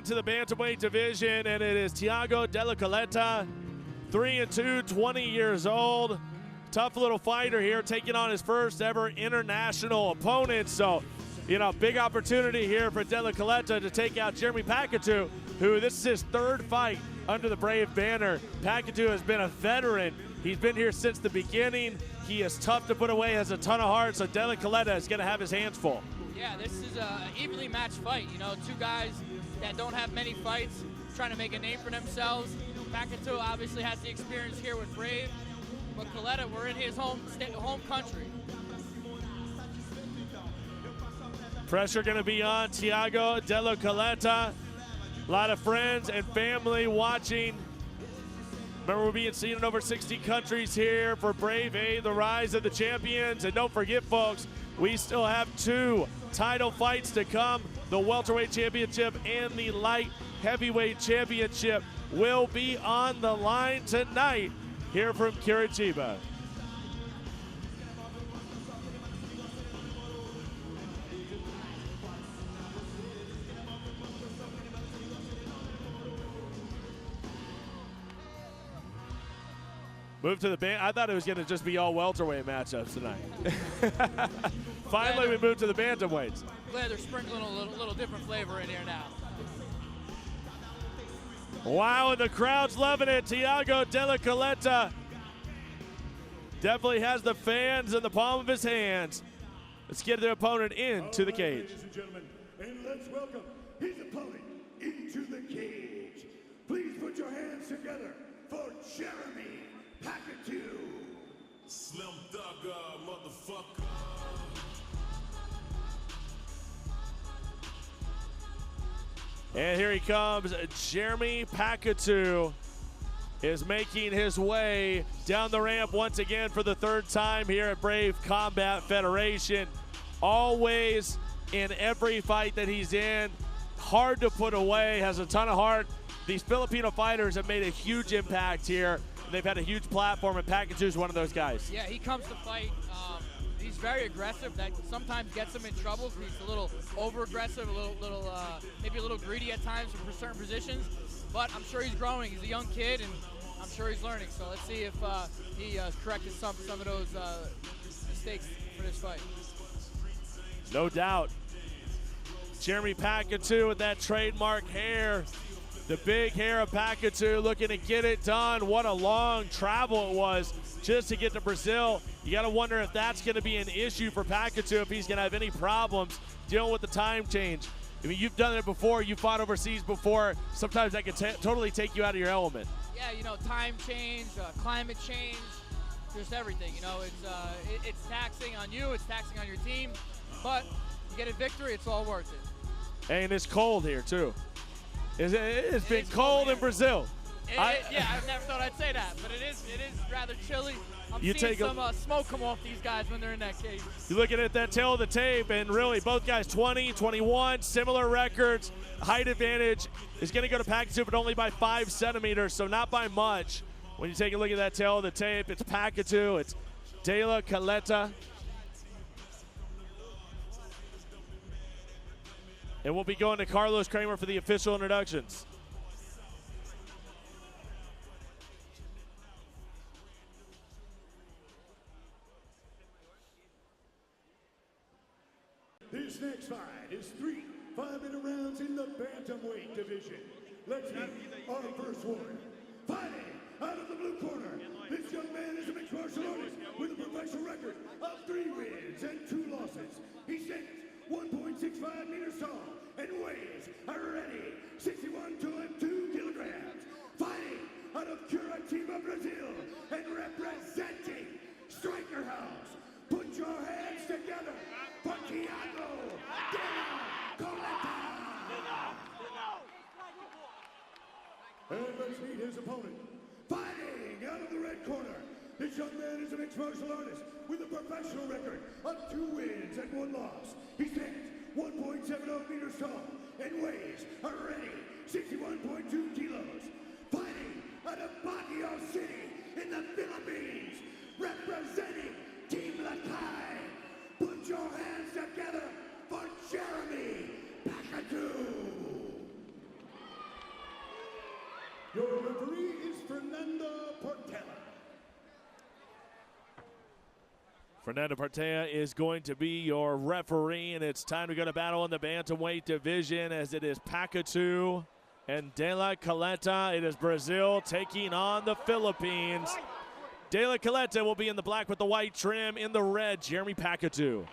into the Bantamweight division, and it is Thiago Dela Coleta, 3-2, 20 years old. Tough little fighter here, taking on his first ever international opponent. So, you know, big opportunity here for Dela Coleta to take out Jeremy Pacatiw, who this is his third fight under the Brave banner. Pacatiw has been a veteran. He's been here since the beginning. He is tough to put away, has a ton of heart, so Dela Coleta is gonna have his hands full. Yeah, this is an evenly matched fight. You know, two guys that don't have many fights, trying to make a name for themselves. Pacatiw obviously has the experience here with Brave, but Coleta, we're in his home country. Pressure gonna be on Thiago Dela Coleta. A lot of friends and family watching. Remember, we're being seen in over 60 countries here for Brave A, the rise of the champions. And don't forget, folks, we still have 2 title fights to come. The welterweight championship and the light heavyweight championship will be on the line tonight here from Curitiba. Move to the band. I thought it was going to just be all welterweight matchups tonight. Finally, we moved to the bantamweights. Glad they're sprinkling a little different flavor in here now. Wow, and the crowd's loving it. Thiago Dela Coleta definitely has the fans in the palm of his hands. Let's get their opponent into the cage. Ladies and gentlemen, and let's welcome his opponent into the cage. Please put your hands together for Jeremy Pacatiw. Slim Thugger, motherfucker. And here he comes. Jeremy Pacatiw is making his way down the ramp once again for the 3rd time here at Brave Combat Federation. Always in every fight that he's in, hard to put away, has a ton of heart. These Filipino fighters have made a huge impact here. They've had a huge platform, and Pacatiw is one of those guys. Yeah, he comes to fight. He's very aggressive. That sometimes gets him in trouble. He's a little over-aggressive, maybe a little greedy at times for certain positions. But I'm sure he's growing. He's a young kid, and I'm sure he's learning. So let's see if he corrected some of those mistakes for this fight. No doubt. Jeremy Pacatiw with that trademark hair. The big hair of Pacatiw looking to get it done. What a long travel it was just to get to Brazil. You got to wonder if that's going to be an issue for Pacatiw, if he's going to have any problems dealing with the time change. I mean, you've done it before. You fought overseas before. Sometimes that can totally take you out of your element. Yeah, you know, time change, climate change, just everything. You know, it's taxing on you. It's taxing on your team. But you get a victory, it's all worth it. And it's cold here, too. It's been cold in Brazil. Yeah, I never thought I'd say that, but it is rather chilly. I'm seeing some smoke come off these guys when they're in that cage. You're looking at that tail of the tape, and really both guys 20, 21, similar records. Height advantage is going to go to Pacatiw, but only by 5 centimeters, so not by much. When you take a look at that tail of the tape, it's Pacatiw, it's Dela Coleta. And we'll be going to Carlos Kramer for the official introductions. This next fight is 3 5-minute rounds in the Bantamweight division. Let's meet our first one. Fighting out of the blue corner, this young man is a mixed martial artist with a professional record of 3 wins and 2 losses. He stands 1.65 meters tall and weighs already 61.2 kilograms. Fighting out of Curitiba, Brazil, and representing Striker House. Put your hands together for Thiago Dela Coleta. And let's meet his opponent. Fighting out of the red corner, this young man is a mixed martial artist with a professional record of 2 wins and 1 loss. He stands 1.70 meters tall and weighs already 61.2 kilos. Fighting out of Pacatiw City in the Philippines, representing Team Lakay. Put your hands together for Jeremy Pacatiw. Fernando Partea is going to be your referee, and it's time to go to battle in the bantamweight division as it is Pacatiw and Dela Coleta. It is Brazil taking on the Philippines. Dela Coleta will be in the black with the white trim. In the red, Jeremy Pacatiw.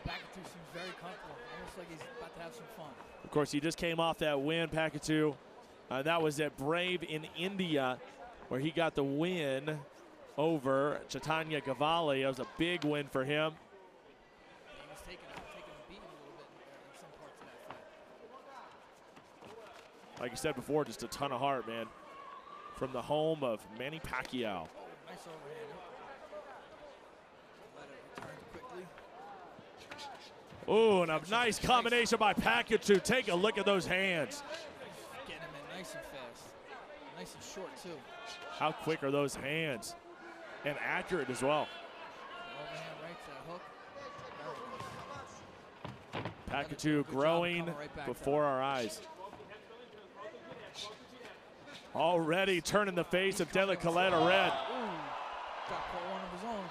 Pacatiw seems very comfortable, almost like he's about to have some fun. Of course, he just came off that win, Pacatiw. That was at Brave in India, where he got the win over Chaitanya Gavali. That was a big win for him. He was taking a beating a little bit in some parts of that fight. Like you said before, just a ton of heart, man. From the home of Manny Pacquiao. Oh, nice overhand. Let it return quickly. Ooh, and a nice combination by Pacatiw. Take a look at those hands. Getting him in nice and fast. Nice and short, too. How quick are those hands? And accurate as well. Overhand right to the hook. Pacatiw growing before our eyes. Already turning the face of Dela Coleta red. Got one of his own.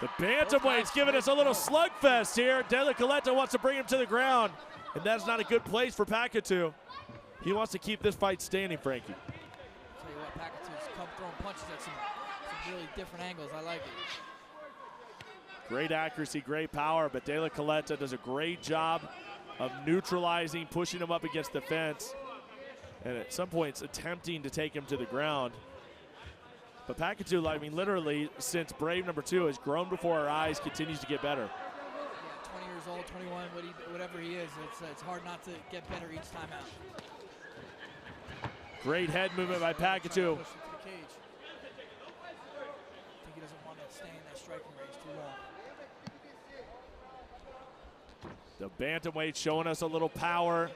The bantamweight's giving us a little slugfest here. Dela Coleta wants to bring him to the ground, and that's not a good place for Pacatiw. He wants to keep this fight standing, Frankie. I'll tell you what, Pacatew's come throwing punches at some really different angles. I like it. Great accuracy, great power, but Dela Coleta does a great job of neutralizing, pushing him up against the fence, and at some points attempting to take him to the ground. But Pacatiw, I mean, literally since Brave #2 has grown before our eyes, continues to get better. Yeah, 20 years old, 21, whatever he is, it's hard not to get better each time out. Great head movement by Pacatiw. I think he doesn't want to stay in that striking range too long. The bantamweight showing us a little power.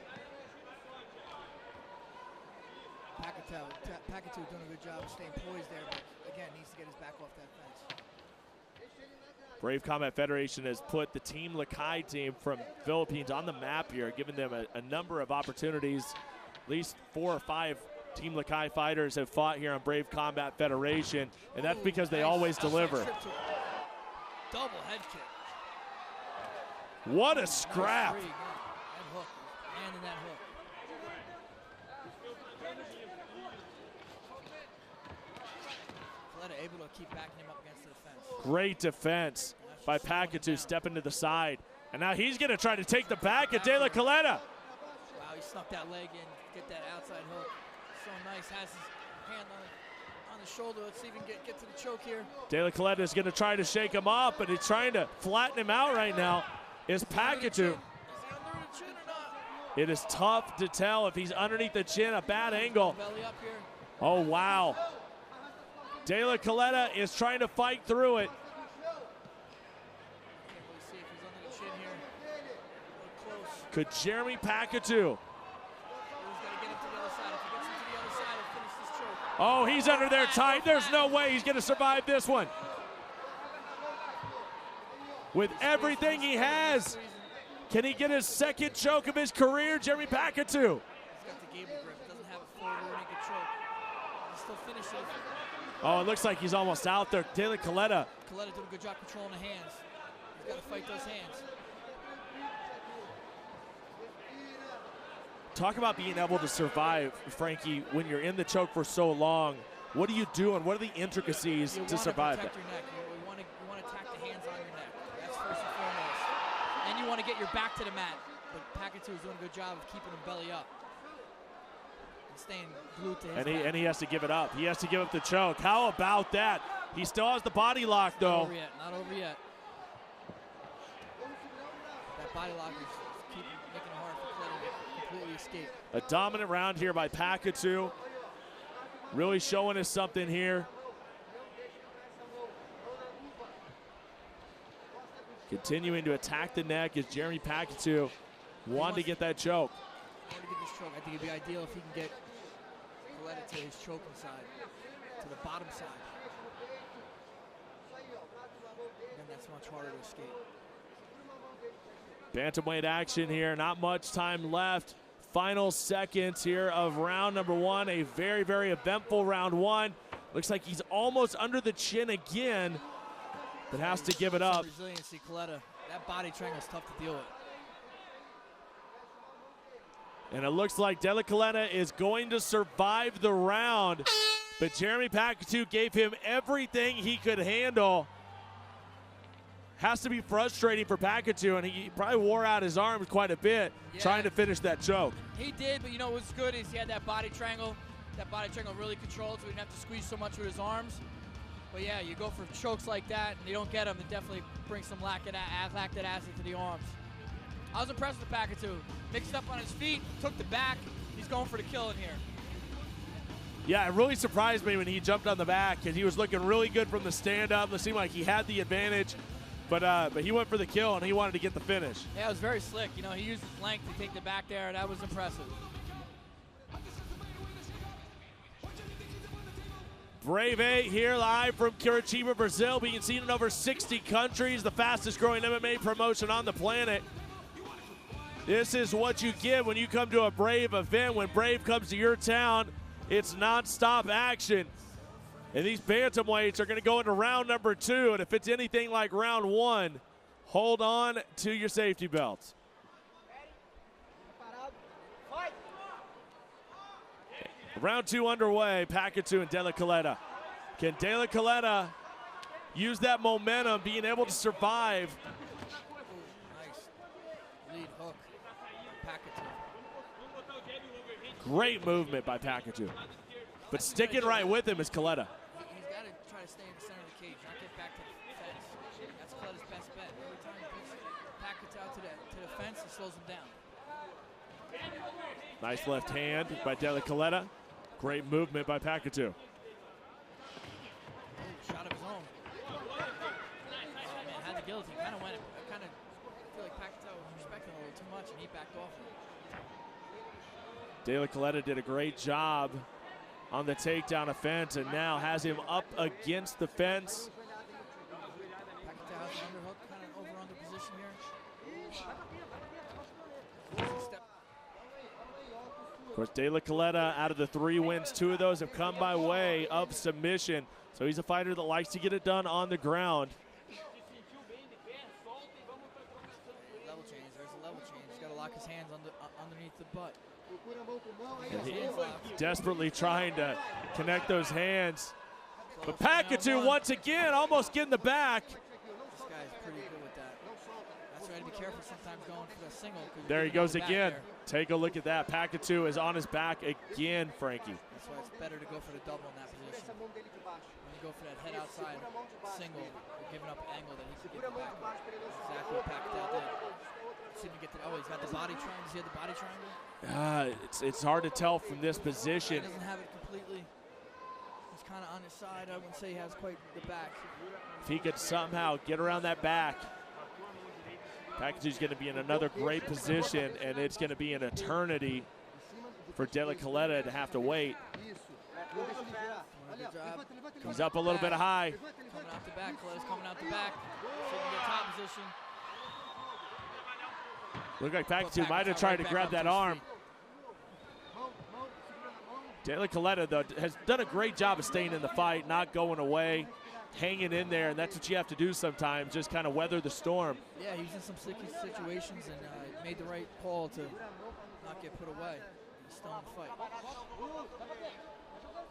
Pacatiw doing a good job of staying poised there, but again, needs to get his back off that fence. Brave Combat Federation has put the Team Lakay team from Philippines on the map here, giving them a number of opportunities. At least 4 or 5 Team Lakay fighters have fought here on Brave Combat Federation, and that's because they always deliver. Double head kick. What a scrap. That hook, landing that hook. Coleta able to keep backing him up against the defense. Great defense by Pacatiw, stepping to the side. And now he's going to try to take the back at Dela Coleta. Wow, he snuck that leg in, get that outside hook. So nice, has his hand on the shoulder. Let's see if he can get to the choke here. Dela Coleta is going to try to shake him off, but he's trying to flatten him out right now. Is Pacatiw. Is he under the chin or not? It is tough to tell if he's underneath the chin, a bad angle. Belly up here. Oh, wow. Dela Coleta is trying to fight through it. Can't really see if he's under the chin here. A little close. Could Jeremy Pacatiw? He's got to get him to the other side. If he gets him to the other side, he'll finish this choke. Oh, he's under there tight. There's no way he's going to survive this one. With everything he has, can he get his second choke of his career, Jeremy Pacatiw? He's got the gable grip. He doesn't have a full rear naked choke. He still finishes. Oh, it looks like he's almost out there. Dela Coleta. Coleta did a good job controlling the hands. He's got to fight those hands. Talk about being able to survive, Frankie, when you're in the choke for so long. What do you do, and what are the intricacies to survive that? You want to protect your neck. You want to attack the hands on your neck. That's first and foremost. And you want to get your back to the mat. But Pacatiw is doing a good job of keeping him belly up. And staying glued to his back. And he has to give it up. He has to give up the choke. How about that? He still has the body lock, though. Not over yet. Not over yet. That body lock is keeping making it hard for Coleta to completely escape. A dominant round here by Pacatiw. Really showing us something here. Continuing to attack the neck as Jeremy Pacatiw wanted to get that choke. In order to get this choke, I think it'd be ideal if he can get Coleta to his choking side, to the bottom side. Then that's much harder to escape. Bantamweight action here, not much time left. Final seconds here of round #1, a very, very eventful round 1. Looks like he's almost under the chin again, but has to give it up. Resiliency, Coleta. That body triangle is tough to deal with. And it looks like Dela Coleta is going to survive the round, but Jeremy Pacatiw gave him everything he could handle. Has to be frustrating for Pacatiw, and he probably wore out his arms quite a bit trying to finish that choke. He did, but you know what was good is he had that body triangle. That body triangle really controlled, so he didn't have to squeeze so much with his arms. But yeah, you go for chokes like that, and you don't get them, it definitely brings some lactic acid to the arms. I was impressed with Pacatiw. Mixed up on his feet, took the back. He's going for the kill in here. Yeah, it really surprised me when he jumped on the back, because he was looking really good from the stand-up. It seemed like he had the advantage, but he went for the kill, and he wanted to get the finish. Yeah, it was very slick. You know, he used his length to take the back there. That was impressive. Brave 8 here live from Curitiba, Brazil, being seen in over 60 countries, the fastest growing MMA promotion on the planet. This is what you get when you come to a Brave event. When Brave comes to your town, it's non-stop action. And these bantamweights are going to go into round number 2, and if it's anything like round 1, hold on to your safety belts. Round 2 underway, Pacatiw and Dela Coleta. Can Dela Coleta use that momentum, being able to survive? Nice lead hook, Pacatiw. Great movement by Pacatiw. But sticking right with him is Coleta. He's got to try to stay in the center of the cage, not get back to the fence. That's Coleta's best bet. Every time he puts Pacatiw to the fence, he slows him down. Nice left hand by Dela Coleta. Great movement by Pacatiw. Shot of his own. Oh, man, had the guillotine. Kind of went. I kind of feel like Pacatiw was respecting him a little too much, and he backed off. Dela Coleta did a great job on the takedown offense, and now has him up against the fence. Pacatiw has an underhook, kind of over-under position here. Step. Of course, Dela Coleta, out of the 3 wins, 2 of those have come by way of submission. So he's a fighter that likes to get it done on the ground. Level change. There's a level change. He's got to lock his hands underneath the butt. And he's desperately trying to connect those hands. But Pacatiw, once again, almost getting the back. This guy's pretty good with that. That's why you have to be careful sometimes going for the single. There he goes again. Take a look at that. Pacatiw is on his back again, Frankie. That's why it's better to go for the double in that position. When you go for that head outside single, you're giving up an angle that he could get the back. That's exactly what Pacatiw did. See him get the, oh, he's got the body triangle. Does he have the body triangle? It's hard to tell from this position. He doesn't have it completely. He's kind of on his side. I wouldn't say he has quite the back. If he could somehow get around that back, Pacatew's going to be in another great position, and it's going to be an eternity for Dela Coleta to have to wait. He's up a little bit high. Coming out the back, Coleta's coming out the back. Sitting in the top position. Looked like Pacatiw might have tried to grab that arm. Dela Coleta, though, has done a great job of staying in the fight, not going away, hanging in there, and that's what you have to do sometimes, just kind of weather the storm. Yeah, he's in some sticky situations and made the right call to not get put away. He's still in the fight.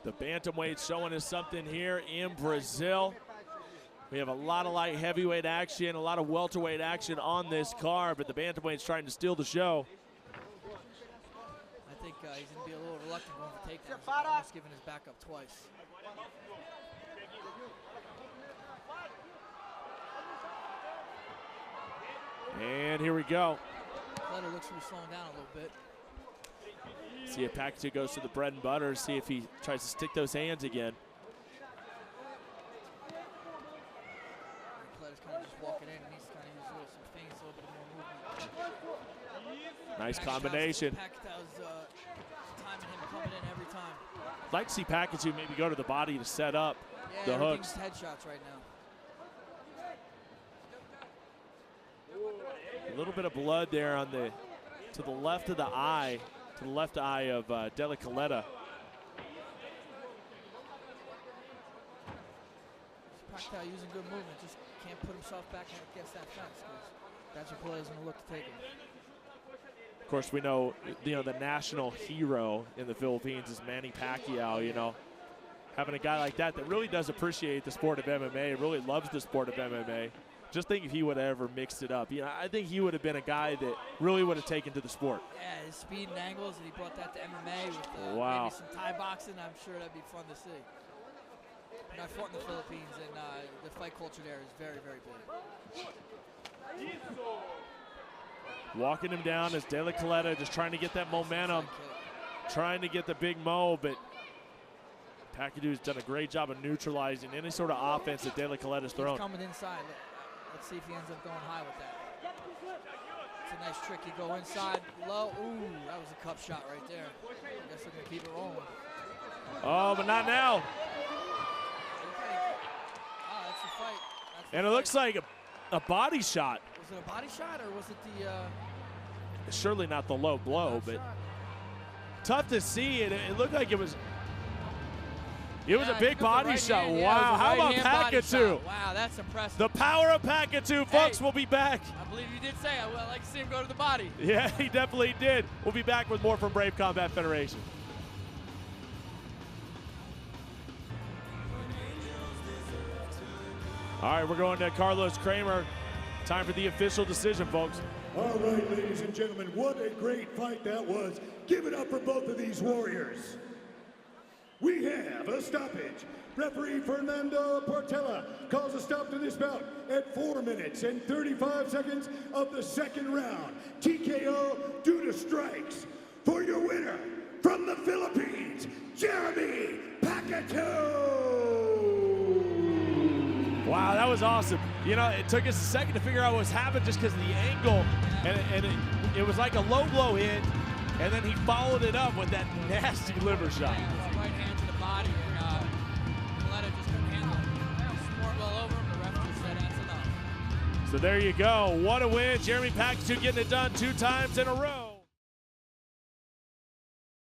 The bantamweight showing us something here in Brazil. We have a lot of light heavyweight action, a lot of welterweight action on this card, but the bantamweight's trying to steal the show. I think he's going to be a little reluctant going for takedowns. He's almost giving his back up twice. And here we go. Coleta looks to be slowing down a little bit. See if Pacatiw goes to the bread and butter, see if he tries to stick those hands again. Coleta's kind of just walking in, and he's kind of using some feints, a little bit more movement. Nice combination. Pacatew's timing him coming in every time. I'd like to see Pacatiw maybe go to the body to set up the hooks. Headshots right now. A little bit of blood there on the to the left of the eye, of Dela Coleta. Pacatiw using good movement, just can't put himself back against that fence because that's what Coleta's going to look to take him. Of course, we know, the national hero in the Philippines is Manny Pacquiao, Having a guy like that really does appreciate the sport of MMA, really loves the sport of MMA. Just think if he would have ever mixed it up. I think he would have been a guy that really would have taken to the sport. Yeah, his speed and angles, and he brought that to MMA with wow. maybe some Thai boxing. I'm sure that'd be fun to see. And I fought in the Philippines, and the fight culture there is very, very big. Walking him down as Dela Coleta just trying to get that momentum, trying to get the big mo, but Pacatw's done a great job of neutralizing any sort of offense that Dela Coleta's thrown. He's coming inside. Let's see if he ends up going high with that. It's a nice trick. You go inside, low. Ooh, that was a cup shot right there. I guess they're going to keep it rolling. Oh, but not now. Okay. Ah, that's the fight. And it looks like a body shot. Was it a body shot or was it the... Surely not the low blow, but shot? Tough to see. It looked like it was... It was a big body shot. Hand. Wow, Yeah, how about Pacatiw? Wow, that's impressive. The power of Pacatiw, folks. Hey, We'll be back. I believe you did say I would like to see him go to the body. Yeah, he definitely did. We'll be back with more from Brave Combat Federation. All right, we're going to Carlos Kramer. Time for the official decision, folks. All right, ladies and gentlemen, what a great fight that was. Give it up for both of these warriors. We have a stoppage. Referee Fernando Portela calls a stop to this bout at 4 minutes and 35 seconds of the second round. TKO due to strikes. For your winner, from the Philippines, Jeremy Pacatiw. Wow, that was awesome. It took us a second to figure out what was happening just because of the angle, and it was like a low blow hit, and then he followed it up with that nasty liver shot. Right hand to the body, and Coleta just couldn't handle it. Sport well over him, the ref just said that's enough. So there you go. What a win. Jeremy Pacatiw getting it done 2 times in a row.